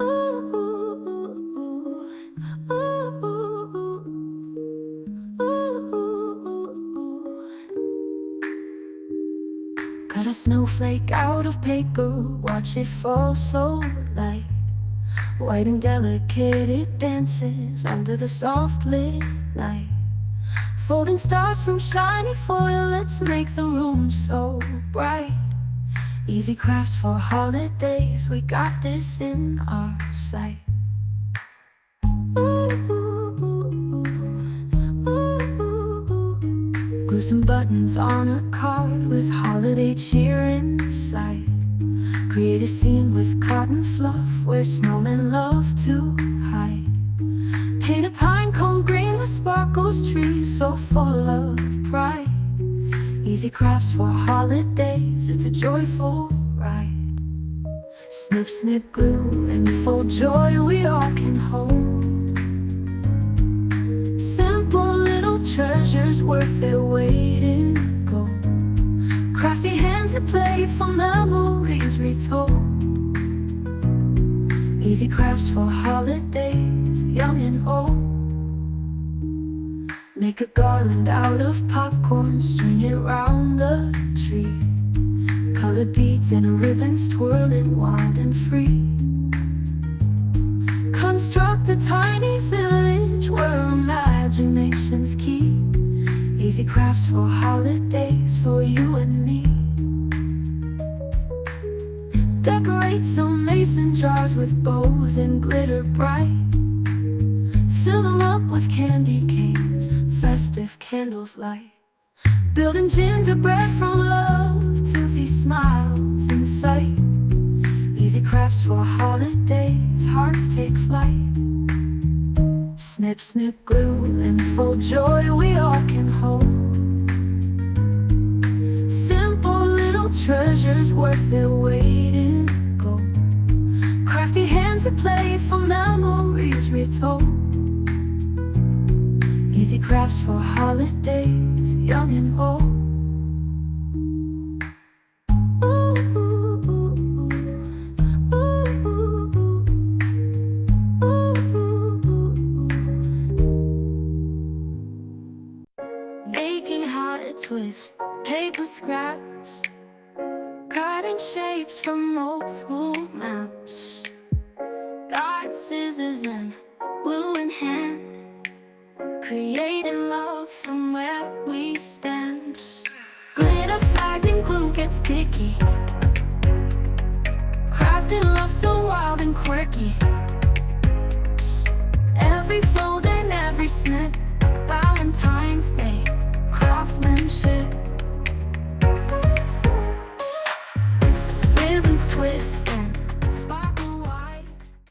Ooh, ooh, ooh, ooh, ooh, ooh, ooh, ooh. Cut a snowflake out of paper, watch it fall so light. White and delicate it dances under the soft lit night. Folding stars from shiny foil, let's make the room so bright. Easy crafts for holidays, we got this in our sight. Ooh, ooh, ooh, ooh, ooh, ooh. Glue some buttons on a card with holiday cheer inside. Create a scene with cotton fluff where snowmen love to hide. Paint a pine cone green with sparkles, trees so full of pride. Easy crafts for holidays, it's a joyful ride. Snip, snip, glue, and full joy we all can hold. Simple little treasures worth their weight in gold. Crafty hands that play for memories retold. Easy crafts for holidays, young and old. Make a garland out of popcorn, string it round the tree. Colored beads and ribbons twirling wild and free. Construct a tiny village where imagination's key. Easy crafts for holidays for you and me. Decorate some mason jars with bows and glitter bright. Fill them up with candy canes, festive candles light. Building gingerbread from love to these smiles in sight. Easy crafts for holidays, hearts take flight. Snip, snip, glue, and full joy we all can hold. Simple little treasures worth their weight in gold. Crafty hands that play for memories retold. Easy crafts for holidays, young and old. Ooh, ooh, ooh, ooh, ooh, ooh, ooh. Making hearts with paper scraps, cutting shapes from old school maps. Dart, scissors, and glue in hand, creating love from where we stand. Glitter flies and glue get sticky, crafting love so wild and quirky. Every fold and every snip, Valentine's Day craftsmanship. Ribbons twist